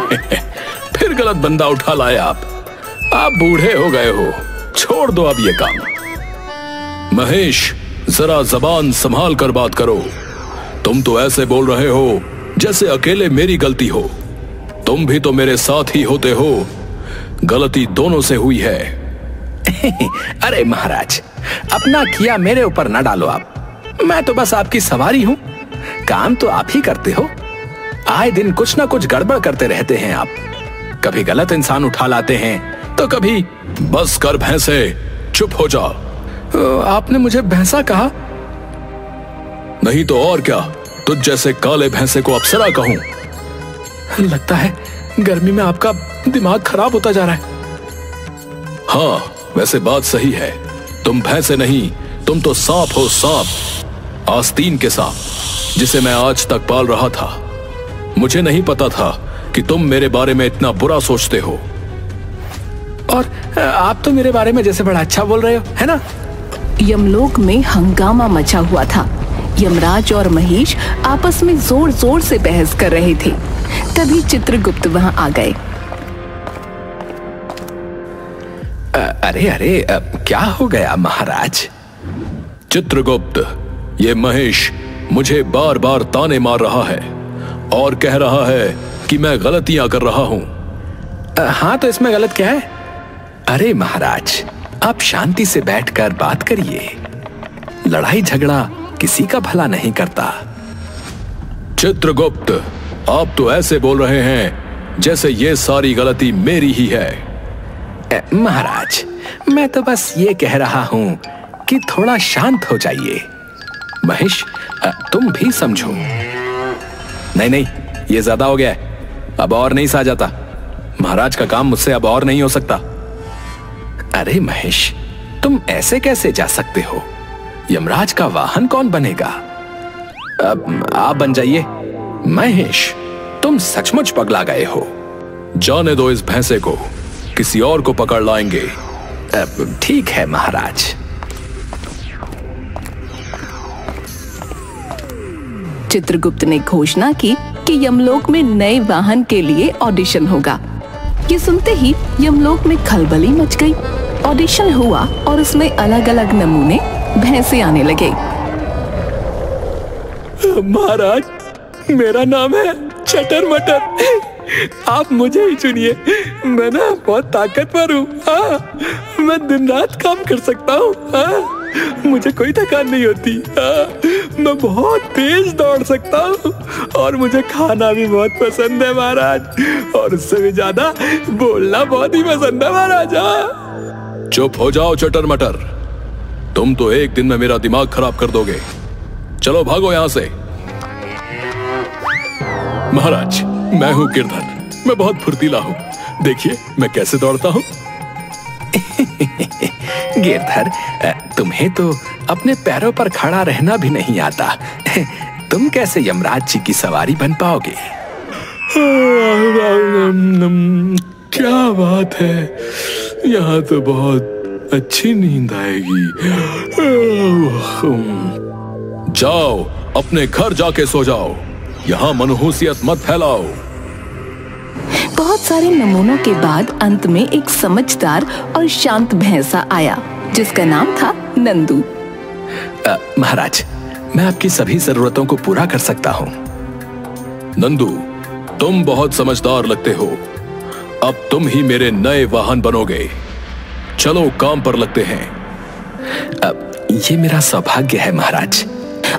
फिर गलत बंदा उठा लाए आप बूढ़े हो गए हो, छोड़ दो अब ये काम। महेश, जरा जबान संभाल कर बात करो। तुम तो ऐसे बोल रहे हो जैसे अकेले मेरी गलती हो। तुम भी तो मेरे साथ ही होते हो, गलती दोनों से हुई है। अरे महाराज, अपना किया मेरे ऊपर न डालो आप। मैं तो बस आपकी सवारी हूं, काम तो आप ही करते हो। आए दिन कुछ ना कुछ गड़बड़ करते रहते हैं आप। कभी गलत इंसान उठा लाते हैं तो कभी। बस कर भैंसे, चुप हो जा। आपने मुझे भैंसा कहा? नहीं तो और क्या, तुझ जैसे काले भैंसे को अप्सरा कहूं। लगता है गर्मी में आपका दिमाग खराब होता जा रहा है। हाँ, वैसे बात सही है। तुम भैंसे नहीं, तुम तो सांप हो, सांप। आस्तीन के सांप, जिसे मैं आज तक पाल रहा था। मुझे नहीं पता था कि तुम मेरे बारे में इतना बुरा सोचते हो। और आप तो मेरे बारे में जैसे बड़ा अच्छा बोल रहे हो, है ना? यमलोक में हंगामा मचा हुआ था। यमराज और महेश आपस में जोर जोर से बहस कर रहे थे। तभी चित्रगुप्त वहां आ गए। अरे क्या हो गया महाराज? चित्रगुप्त, ये महेश मुझे बार बार ताने मार रहा है और कह रहा है कि मैं गलतियां कर रहा हूं। हाँ, तो इसमें गलत क्या है? अरे महाराज, आप शांति से बैठकर बात करिए। लड़ाई झगड़ा किसी का भला नहीं करता। चित्रगुप्त, आप तो ऐसे बोल रहे हैं जैसे ये सारी गलती मेरी ही है। महाराज, मैं तो बस ये कह रहा हूं कि थोड़ा शांत हो जाइए। महेश, तुम भी समझो। नहीं, ये ज्यादा हो गया है। अब और नहीं सहा जाता। महाराज का काम मुझसे अब और नहीं हो सकता। अरे महेश, तुम ऐसे कैसे जा सकते हो? यमराज का वाहन कौन बनेगा? अब आप बन जाइए। महेश, तुम सचमुच पगला गए हो। जाने दो इस भैंसे को, किसी और को पकड़ लाएंगे। ठीक है महाराज। चित्रगुप्त ने घोषणा की कि यमलोक में नए वाहन के लिए ऑडिशन होगा। ये सुनते ही यमलोक में खलबली मच गई। ऑडिशन हुआ और उसमें अलग अलग नमूने भैंसे आने लगे। महाराज, मेरा नाम है चटर मटर। आप मुझे ही चुनिए। मैं ना बहुत ताकतवर हूँ। मैं दिन रात काम कर सकता हूँ। मुझे कोई थकान नहीं होती। मैं बहुत तेज दौड़ सकता हूँ और मुझे खाना भी बहुत पसंद है महाराज। और उससे भी ज्यादा बोलना बहुत ही पसंद है महाराज। चुप हो जाओ चटर मटर, तुम तो एक दिन में मेरा दिमाग खराब कर दोगे। चलो भागो यहां से। महाराज, मैं हूं गिरधर। मैं बहुत फुर्तीला हूं। देखिए मैं कैसे दौड़ता हूं। गिरधर, तुम्हें तो अपने पैरों पर खड़ा रहना भी नहीं आता। तुम कैसे यमराज जी की सवारी बन पाओगे? क्या बात है, यहाँ तो बहुत अच्छी नींद आएगी। जाओ अपने घर जाके सो जाओ, यहाँ मनहूसियत मत फैलाओ। बहुत सारे नमूनों के बाद अंत में एक समझदार और शांत भैंसा आया जिसका नाम था नंदू। महाराज, मैं आपकी सभी जरूरतों को पूरा कर सकता हूँ। नंदू, तुम बहुत समझदार लगते हो। अब तुम ही मेरे नए वाहन बनोगे। चलो काम पर लगते हैं। ये मेरा सौभाग्य है महाराज।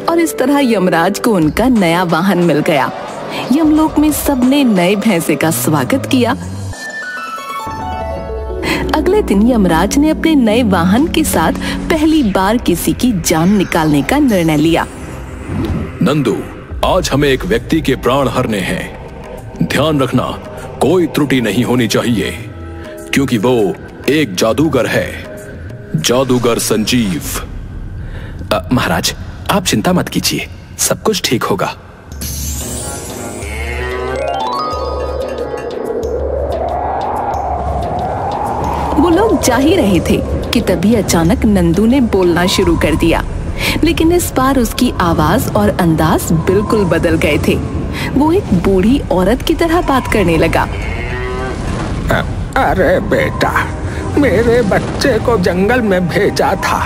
और इस तरह यमराज को उनका नया वाहन मिल गया। यमलोक में सबने नए भैंसे का स्वागत किया। अगले दिन यमराज ने अपने नए वाहन के साथ पहली बार किसी की जान निकालने का निर्णय लिया। नंदू, आज हमें एक व्यक्ति के प्राण हरने हैं। ध्यान रखना, कोई त्रुटि नहीं होनी चाहिए, क्योंकि वो एक जादूगर है, जादूगर संजीव। महाराज, आप चिंता मत कीजिए, सब कुछ ठीक होगा। वो लोग जा ही रहे थे कि तभी अचानक नंदू ने बोलना शुरू कर दिया। लेकिन इस बार उसकी आवाज और अंदाज बिल्कुल बदल गए थे। वो एक बूढ़ी औरत की तरह बात करने लगा। अरे बेटा, मेरे बच्चे को जंगल में भेजा था,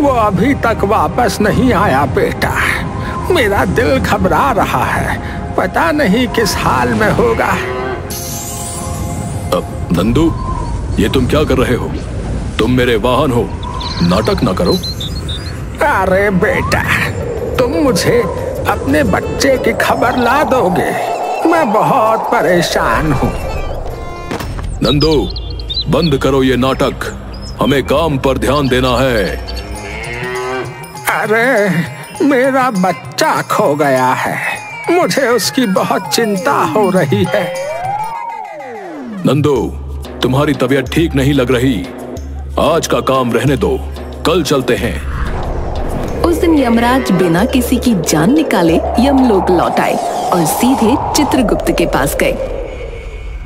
वो अभी तक वापस नहीं आया बेटा। मेरा दिल घबरा रहा है, पता नहीं किस हाल में होगा। नंदू, ये तुम क्या कर रहे हो? तुम मेरे वाहन हो, नाटक ना करो। अरे बेटा, तुम मुझे अपने बच्चे की खबर ला दोगे? मैं बहुत परेशान हूँ। नंदू, बंद करो ये नाटक, हमें काम पर ध्यान देना है। अरे मेरा बच्चा खो गया है, मुझे उसकी बहुत चिंता हो रही है। नंदू, तुम्हारी तबीयत ठीक नहीं लग रही, आज का काम रहने दो, कल चलते हैं। उस दिन यमराज बिना किसी की जान निकाले यमलोक लौट आए और सीधे चित्रगुप्त के पास गए।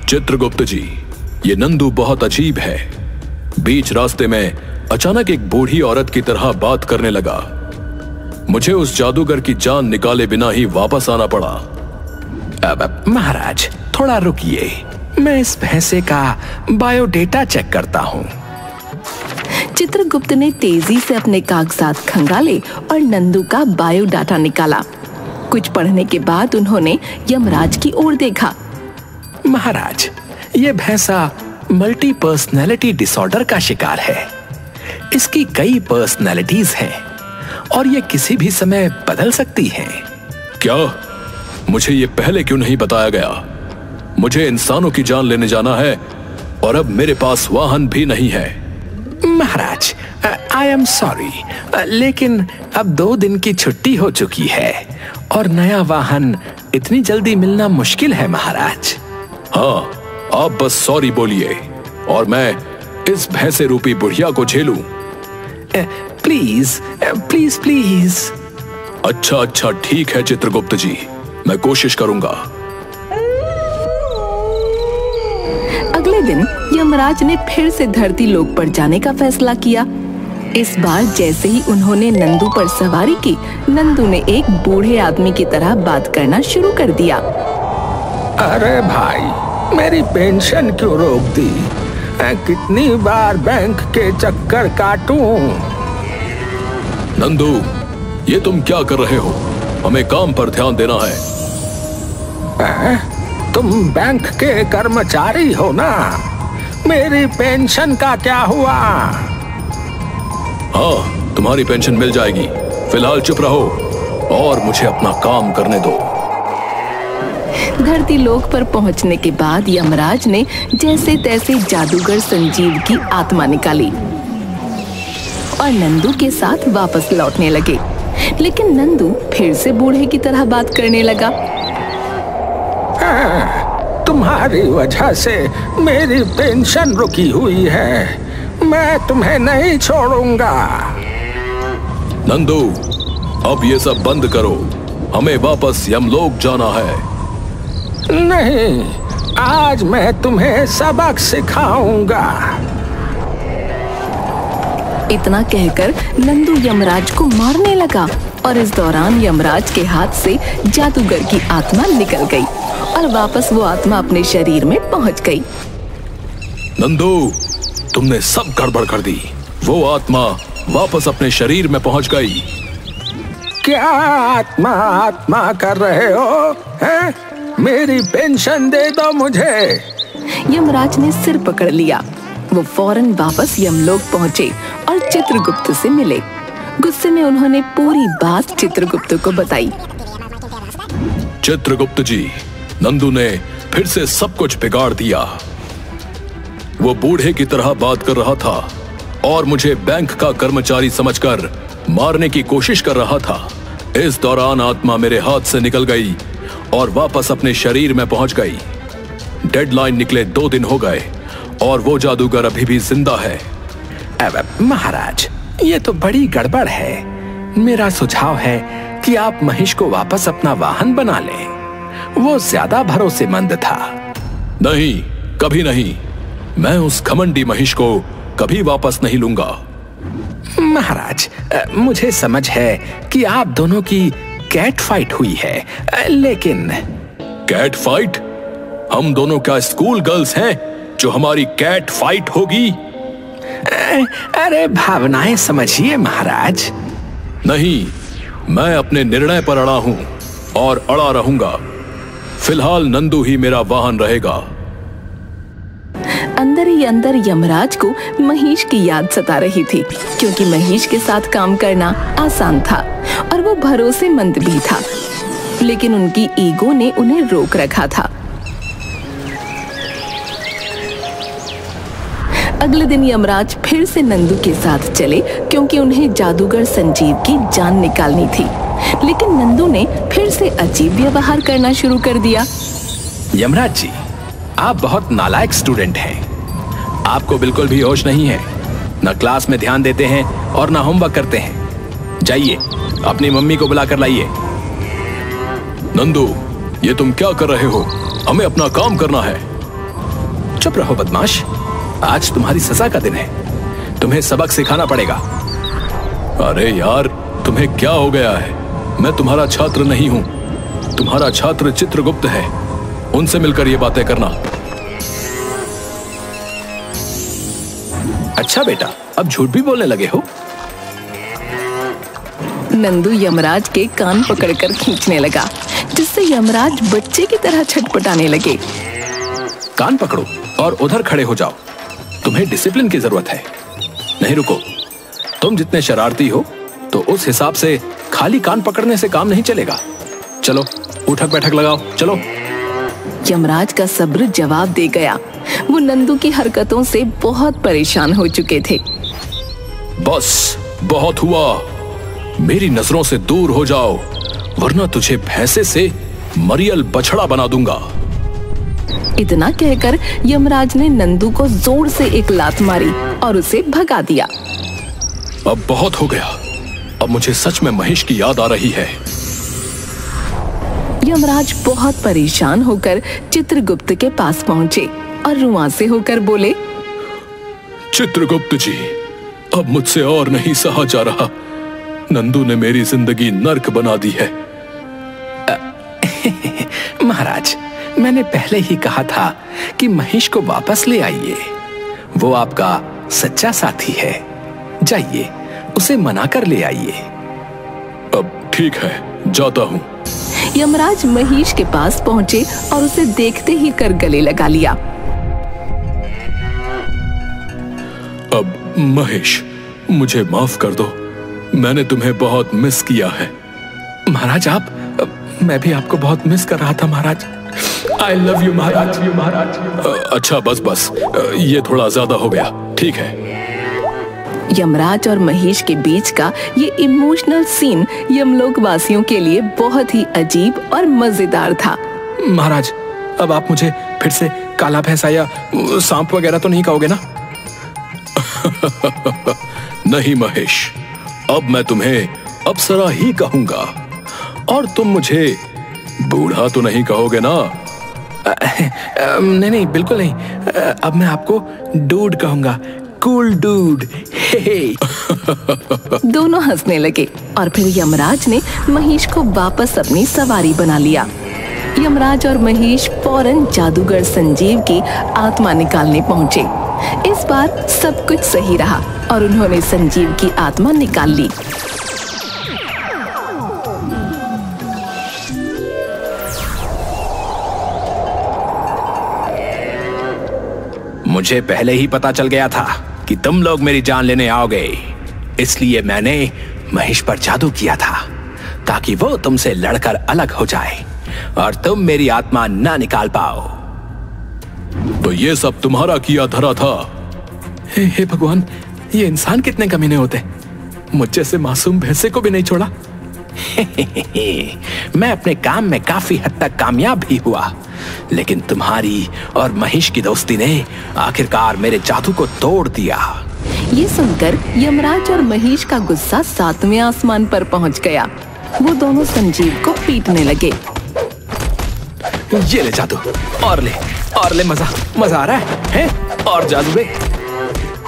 चित्रगुप्त जी, ये नंदू बहुत अजीब है। बीच रास्ते में अचानक एक बूढ़ी औरत की तरह बात करने लगा। मुझे उस जादूगर की जान निकाले बिना ही वापस आना पड़ा। अब महाराज थोड़ा रुकिए, मैं इस भैंसे का बायोडेटा चेक करता हूँ। चित्रगुप्त ने तेजी से अपने कागजात खंगाले और नंदू का बायोडाटा निकाला। कुछ पढ़ने के बाद उन्होंने यमराज की ओर देखा। महाराज, ये भैंसा मल्टी पर्सनैलिटी डिसऑर्डर का शिकार है। इसकी कई पर्सनैलिटीज हैं और ये किसी भी समय बदल सकती हैं। क्या? मुझे ये पहले क्यों नहीं बताया गया? मुझे इंसानों की जान लेने जाना है और अब मेरे पास वाहन भी नहीं है। महाराज, आई एम सॉरी, लेकिन अब 2 दिन की छुट्टी हो चुकी है और नया वाहन इतनी जल्दी मिलना मुश्किल है महाराज। हाँ, आप बस सॉरी बोलिए और मैं इस भैंसे रूपी बुढ़िया को झेलूं। Please please please. अच्छा, ठीक है चित्रगुप्त जी, मैं कोशिश करूंगा। अगले दिन यमराज ने फिर से धरती लोक पर जाने का फैसला किया। इस बार जैसे ही उन्होंने नंदू पर सवारी की, नंदू ने एक बूढ़े आदमी की तरह बात करना शुरू कर दिया। अरे भाई, मेरी पेंशन क्यों रोक दी? कितनी बार बैंक के चक्कर काटूं? नंदू, ये तुम क्या कर रहे हो? हमें काम पर ध्यान देना है। तुम बैंक के कर्मचारी हो ना? मेरी पेंशन का क्या हुआ? हाँ, तुम्हारी पेंशन मिल जाएगी, फिलहाल चुप रहो और मुझे अपना काम करने दो। धरती लोक पर पहुंचने के बाद यमराज ने जैसे तैसे जादूगर संजीव की आत्मा निकाली और नंदू के साथ वापस लौटने लगे। लेकिन नंदू फिर से बूढ़े की तरह बात करने लगा। तुम्हारी वजह से मेरी पेंशन रुकी हुई है, मैं तुम्हें नहीं छोड़ूंगा। नंदू, अब ये सब बंद करो, हमें वापस यमलोक जाना है। नहीं, आज मैं तुम्हें सबक सिखाऊंगा। इतना कहकर नंदू यमराज को मारने लगा और इस दौरान यमराज के हाथ से जादूगर की आत्मा निकल गई और वापस वो आत्मा अपने शरीर में पहुंच गई। नंदू, तुमने सब गड़बड़ कर दी। वो आत्मा वापस अपने शरीर में पहुंच गई। क्या आत्मा कर रहे हो? हैं? मेरी पेंशन दे दो मुझे। यमराज ने सिर पकड़ लिया। वो फौरन वापस यमलोक पहुंचे और चित्रगुप्त से मिले। गुस्से में उन्होंने पूरी बात चित्रगुप्त को बताई। चित्रगुप्त जी, नंदू ने फिर से सब कुछ बिगाड़ दिया। वो बूढ़े की तरह बात कर रहा था और मुझे बैंक का कर्मचारी समझकर मारने की कोशिश कर रहा था। इस दौरान आत्मा मेरे हाथ से निकल गई और वापस अपने शरीर में पहुंच गई। डेडलाइन निकले 2 दिन हो गए और वो जादूगर अभी भी जिंदा है। महाराज, ये तो बड़ी गड़बड़ है। मेरा सुझाव है कि आप महिष को वापस अपना वाहन बना लें। वो ज्यादा भरोसेमंद था। नहीं, कभी नहीं। मैं उस घमंडी महिष को कभी वापस नहीं लूंगा। महाराज, मुझे समझ है कि आप दोनों की कैट फाइट हुई है, लेकिन कैट फाइट? हम दोनों क्या स्कूल गर्ल्स हैं जो हमारी कैट फाइट होगी? अरे भावनाएं समझिए महाराज। नहीं, मैं अपने निर्णय पर अड़ा हूं और अड़ा रहूंगा। फिलहाल नंदू ही मेरा वाहन रहेगा। अंदर ही अंदर यमराज को महेश की याद सता रही थी, क्योंकि महेश के साथ काम करना आसान था और वो भरोसेमंद भी था, लेकिन उनकी ईगो ने उन्हें रोक रखा था। अगले दिन यमराज फिर से नंदू के साथ चले, क्योंकि उन्हें जादूगर संजीव की जान निकालनी थी, लेकिन नंदू ने फिर से अजीब व्यवहार करना शुरू कर दिया। यमराज जी, आप बहुत नालायक स्टूडेंट हैं। आपको बिल्कुल भी होश नहीं है, न क्लास में ध्यान देते हैं और न होमवर्क करते हैं। जाइए, अपनी मम्मी को बुला कर लाइए। नंदू, ये तुम क्या कर रहे हो? हमें अपना काम करना है। चुप रहो बदमाश, आज तुम्हारी सजा का दिन है, तुम्हें सबक सिखाना पड़ेगा। अरे यार, तुम्हें क्या हो गया है? मैं तुम्हारा छात्र नहीं हूं, तुम्हारा छात्र चित्रगुप्त है। उनसे मिलकर ये बातें करना। अच्छा बेटा, अब झूठ भी बोलने लगे हो? नंदू यमराज के कान पकड़कर खींचने लगा, जिससे यमराज बच्चे की तरह छटपटाने लगे। कान पकड़ो और उधर खड़े हो जाओ। तुम्हें डिसिप्लिन की जरूरत है। नहीं रुको, तुम जितने शरारती हो तो उस हिसाब से खाली कान पकड़ने से काम नहीं चलेगा। चलो उठक बैठक लगाओ, चलो। यमराज का सब्र जवाब दे गया। वो नंदू की हरकतों से बहुत परेशान हो चुके थे। बस बहुत हुआ, मेरी नजरों से दूर हो जाओ, वरना तुझे भैंसे से मरियल बछड़ा बना दूंगा। इतना कहकर यमराज ने नंदू को जोर से एक लात मारी और उसे भगा दिया। अब बहुत हो गया, अब मुझे सच में महेश की याद आ रही है। यमराज बहुत परेशान होकर चित्रगुप्त के पास पहुंचे और रुआंसे होकर बोले, चित्रगुप्त जी, अब मुझसे और नहीं सहा जा रहा। नंदू ने मेरी जिंदगी नर्क बना दी है। महाराज, मैंने पहले ही कहा था कि महेश को वापस ले आइए। वो आपका सच्चा साथी है। जाइए, उसे मना कर ले आइए। अब ठीक है, जाता हूं। यमराज महेश के पास पहुंचे और उसे देखते ही कर गले लगा लिया। अब महेश, मुझे माफ कर दो, मैंने तुम्हें बहुत मिस किया है। महाराज, मैं भी आपको बहुत मिस कर रहा था महाराज। I love you महाराज। अच्छा बस, ये थोड़ा ज्यादा हो गया, ठीक है। यमराज और महेश के बीच का ये इमोशनल सीन यमलोक वासियों के लिए बहुत ही अजीब और मजेदार था। महाराज, अब आप मुझे फिर से काला भैंसा या सांप वगैरह तो नहीं कहोगे ना? नहीं महेश, अब मैं तुम्हें अप्सरा ही कहूंगा, और तुम मुझे बूढ़ा तो नहीं कहोगे ना? नहीं, बिल्कुल नहीं। अब मैं आपको डूड कहूंगा, कूल डूड। दोनों हंसने लगे और फिर यमराज ने महेश को वापस अपनी सवारी बना लिया। यमराज और महेश फौरन जादूगर संजीव की आत्मा निकालने पहुंचे। इस बार सब कुछ सही रहा और उन्होंने संजीव की आत्मा निकाल ली। मुझे पहले ही पता चल गया था कि तुम लोग मेरी जान लेने आओगे, इसलिए मैंने महेश पर जादू किया था ताकि वो तुमसे लड़कर अलग हो जाए और तुम मेरी आत्मा ना निकाल पाओ। तो ये सब तुम्हारा किया धरा था? हे भगवान, ये इंसान कितने कमीने होते, मुझ जैसे मासूम भैंसे को भी नहीं छोड़ा। मैं अपने काम में काफी हद तक कामयाब भी हुआ, लेकिन तुम्हारी और महेश की दोस्ती ने आखिरकार मेरे जादू को तोड़ दिया। ये सुनकर यमराज और महेश का गुस्सा 7वें आसमान पर पहुंच गया। वो दोनों संजीव को पीटने लगे। ये ले जादू, और ले मजा आ रहा है? और जादू ले,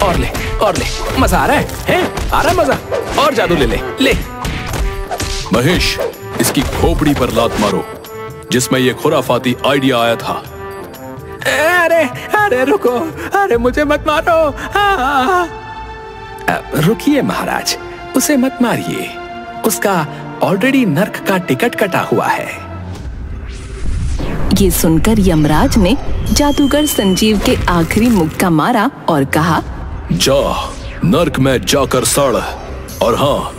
और ले। और ले, मजा आ रहा है? आ रहा है मजा? और जादू ले ले ले। महेश, इसकी खोपड़ी पर लात मारो जिसमें ये खुराफाती आइडिया आया था। अरे अरे रुको, अरे मुझे मत मारो। रुकिए महाराज, उसे मत मारिए, उसका ऑलरेडी नर्क का टिकट कटा हुआ है। ये सुनकर यमराज ने जादूगर संजीव के आखिरी मुक्का मारा और कहा, जा नर्क में जाकर सड़, और हाँ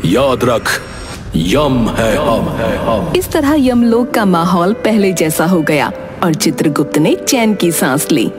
याद रख, यम है हम। इस तरह यमलोक का माहौल पहले जैसा हो गया और चित्रगुप्त ने चैन की सांस ली।